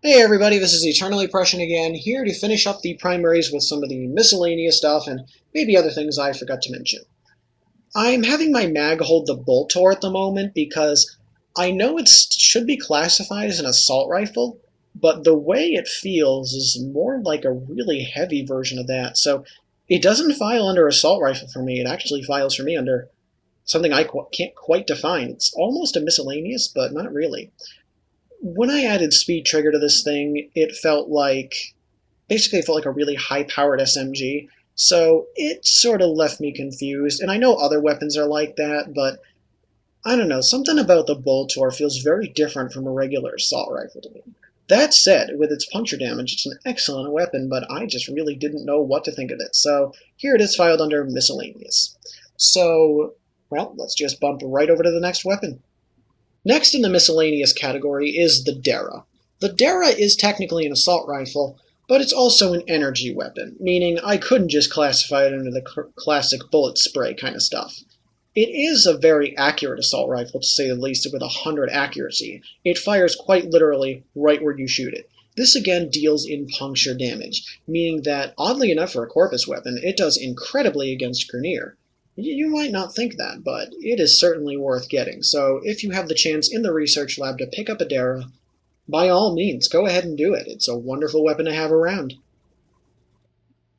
Hey everybody, this is EternallyPrussian again, here to finish up the primaries with some of the miscellaneous stuff and maybe other things I forgot to mention. I'm having my mag hold the Boltor at the moment because I know it should be classified as an assault rifle, but the way it feels is more like a really heavy version of that, so it doesn't file under assault rifle for me, it actually files for me under something I can't quite define. It's almost a miscellaneous, but not really. When I added speed trigger to this thing, it felt like a really high-powered SMG, so it sort of left me confused, and I know other weapons are like that, but I don't know, something about the Boltor feels very different from a regular assault rifle to me. That said, with its puncture damage, it's an excellent weapon, but I just really didn't know what to think of it, so here it is filed under miscellaneous. So, well, let's just bump right over to the next weapon. Next in the miscellaneous category is the Darra. The Darra is technically an assault rifle, but it's also an energy weapon, meaning I couldn't just classify it under the classic bullet spray kind of stuff. It is a very accurate assault rifle, to say the least, with 100 accuracy. It fires quite literally right where you shoot it. This again deals in puncture damage, meaning that, oddly enough for a corpus weapon, it does incredibly against Grineer. You might not think that, but it is certainly worth getting, so if you have the chance in the research lab to pick up a Darra, by all means, go ahead and do it. It's a wonderful weapon to have around.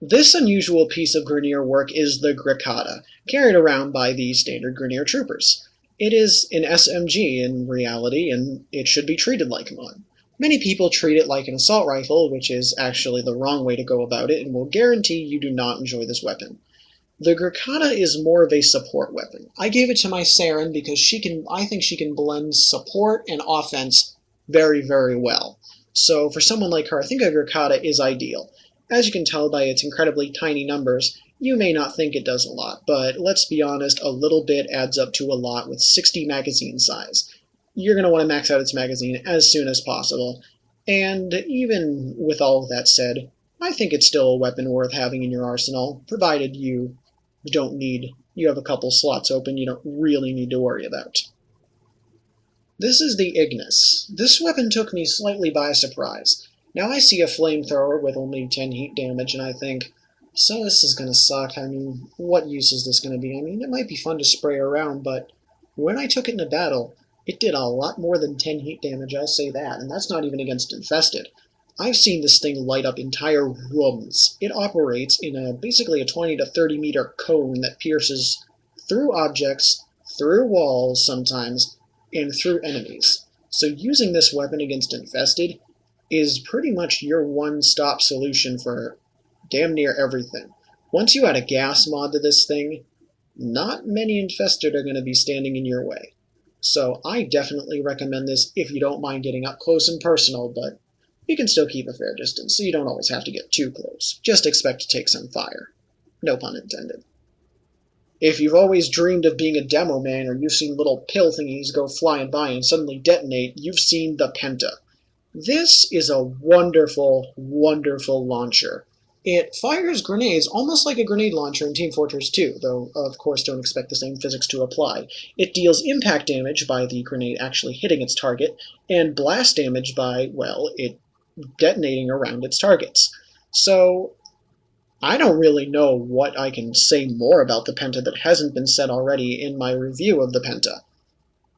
This unusual piece of Grineer work is the Granada, carried around by the standard Grineer troopers. It is an SMG in reality, and it should be treated like one. Many people treat it like an assault rifle, which is actually the wrong way to go about it, and will guarantee you do not enjoy this weapon. The Granada is more of a support weapon. I gave it to my Saren because I think she can blend support and offense very, very well. So for someone like her, I think a Granada is ideal. As you can tell by its incredibly tiny numbers, you may not think it does a lot, but let's be honest, a little bit adds up to a lot with 60 magazine size. You're going to want to max out its magazine as soon as possible, and even with all of that said, I think it's still a weapon worth having in your arsenal, provided you have a couple slots open you don't really need to worry about. This is the Ignis. This weapon took me slightly by surprise. Now I see a flamethrower with only 10 heat damage and I think, so this is going to suck. I mean, what use is this going to be? I mean, it might be fun to spray around, but when I took it into battle, it did a lot more than 10 heat damage, I'll say that, and that's not even against infested. I've seen this thing light up entire rooms. It operates in basically a 20 to 30 meter cone that pierces through objects, through walls sometimes, and through enemies. So using this weapon against infested is pretty much your one-stop solution for damn near everything. Once you add a gas mod to this thing, not many infested are going to be standing in your way. So I definitely recommend this if you don't mind getting up close and personal, but you can still keep a fair distance, so you don't always have to get too close. Just expect to take some fire. No pun intended. If you've always dreamed of being a demo man, or you've seen little pill thingies go flying by and suddenly detonate, you've seen the Penta. This is a wonderful, wonderful launcher. It fires grenades almost like a grenade launcher in Team Fortress 2, though of course don't expect the same physics to apply. It deals impact damage by the grenade actually hitting its target, and blast damage by, well, it detonating around its targets. So I don't really know what I can say more about the Penta that hasn't been said already in my review of the Penta.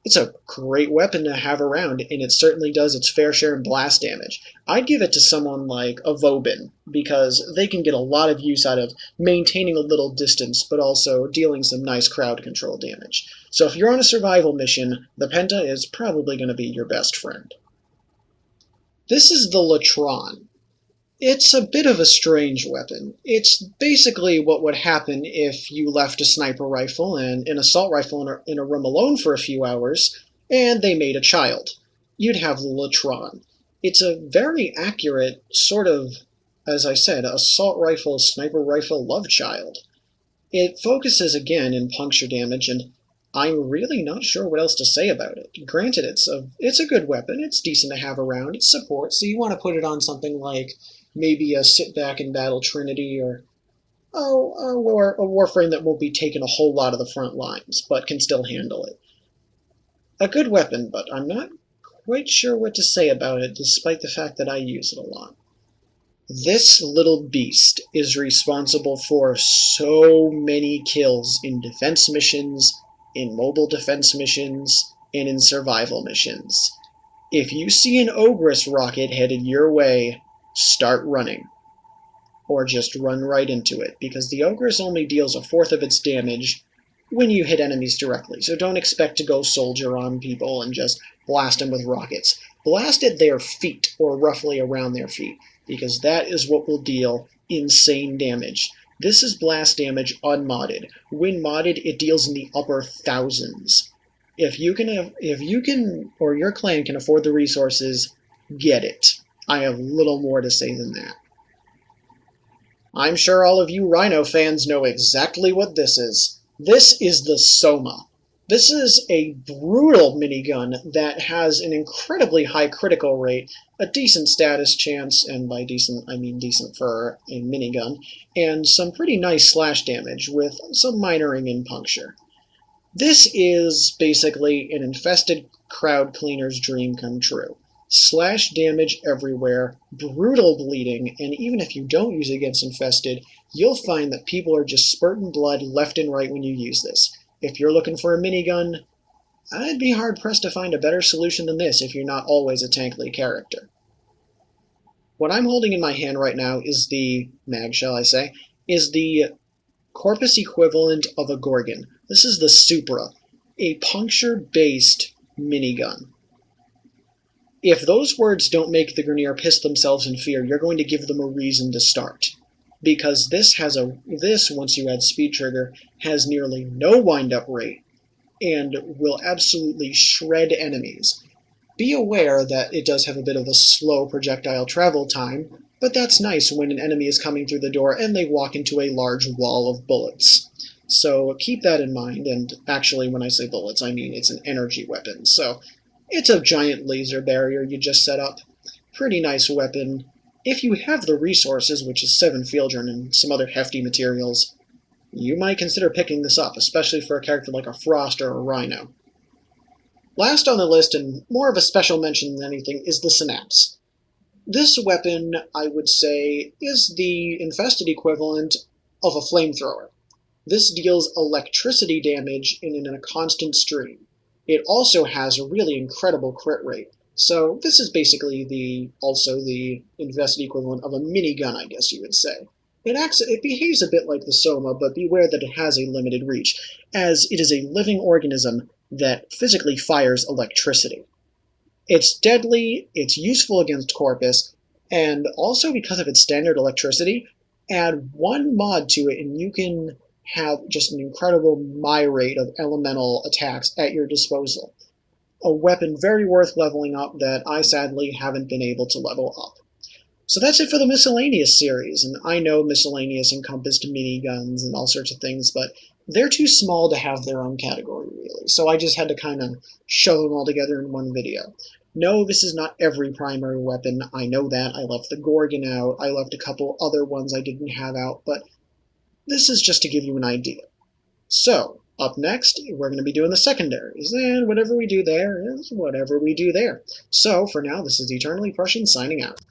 It's a great weapon to have around, and it certainly does its fair share in blast damage. I'd give it to someone like a Vobin, because they can get a lot of use out of maintaining a little distance, but also dealing some nice crowd control damage. So if you're on a survival mission, the Penta is probably going to be your best friend. This is the Letran. It's a bit of a strange weapon. It's basically what would happen if you left a sniper rifle and an assault rifle in a room alone for a few hours, and they made a child. You'd have the Letran. It's a very accurate sort of, as I said, assault rifle, sniper rifle love child. It focuses again in puncture damage, and I'm really not sure what else to say about it. Granted, it's a good weapon, it's decent to have around, it's support, so you want to put it on something like maybe a sit back and battle Trinity, or a Warframe that won't be taking a whole lot of the front lines, but can still handle it. A good weapon, but I'm not quite sure what to say about it, despite the fact that I use it a lot. This little beast is responsible for so many kills in defense missions, in mobile defense missions, and in survival missions. If you see an Ogress rocket headed your way, start running. Or just run right into it, because the Ogress only deals a fourth of its damage when you hit enemies directly, so don't expect to go soldier on people and just blast them with rockets. Blast at their feet, or roughly around their feet, because that is what will deal insane damage. This is blast damage unmodded. When modded, it deals in the upper thousands. If you can, or your clan can afford the resources, get it. I have little more to say than that. I'm sure all of you Rhino fans know exactly what this is. This is the Soma. This is a brutal minigun that has an incredibly high critical rate, a decent status chance, and by decent I mean decent for a minigun, and some pretty nice slash damage with some minoring in puncture. This is basically an infested crowd cleaner's dream come true. Slash damage everywhere, brutal bleeding, and even if you don't use it against infested, you'll find that people are just spurting blood left and right when you use this. If you're looking for a minigun, I'd be hard-pressed to find a better solution than this if you're not always a tankly character. What I'm holding in my hand right now is the mag, shall I say, is the corpus equivalent of a Gorgon. This is the Supra, a puncture-based minigun. If those words don't make the Grineer piss themselves in fear, you're going to give them a reason to start. Because this, once you add speed trigger, has nearly no wind-up rate, and will absolutely shred enemies. Be aware that it does have a bit of a slow projectile travel time, but that's nice when an enemy is coming through the door and they walk into a large wall of bullets. So keep that in mind, and actually when I say bullets, I mean it's an energy weapon, so it's a giant laser barrier you just set up. Pretty nice weapon. If you have the resources, which is 7 Fieldren and some other hefty materials, you might consider picking this up, especially for a character like a Frost or a Rhino. Last on the list, and more of a special mention than anything, is the Synapse. This weapon, I would say, is the infested equivalent of a flamethrower. This deals electricity damage in a constant stream. It also has a really incredible crit rate. So this is basically also the infested equivalent of a minigun, I guess you would say. It behaves a bit like the Soma, but beware that it has a limited reach, as it is a living organism that physically fires electricity. It's deadly, it's useful against Corpus, and also because of its standard electricity, add one mod to it and you can have just an incredible myriad of elemental attacks at your disposal. A weapon very worth leveling up that I sadly haven't been able to level up. So that's it for the Miscellaneous series, and I know Miscellaneous encompassed miniguns and all sorts of things, but they're too small to have their own category, really, so I just had to kind of show them all together in one video. No, this is not every primary weapon, I know that. I left the Gorgon out, I left a couple other ones I didn't have out, but this is just to give you an idea. So, up next, we're going to be doing the secondaries, and whatever we do there is whatever we do there. So, for now, this is EternallyPrussian signing out.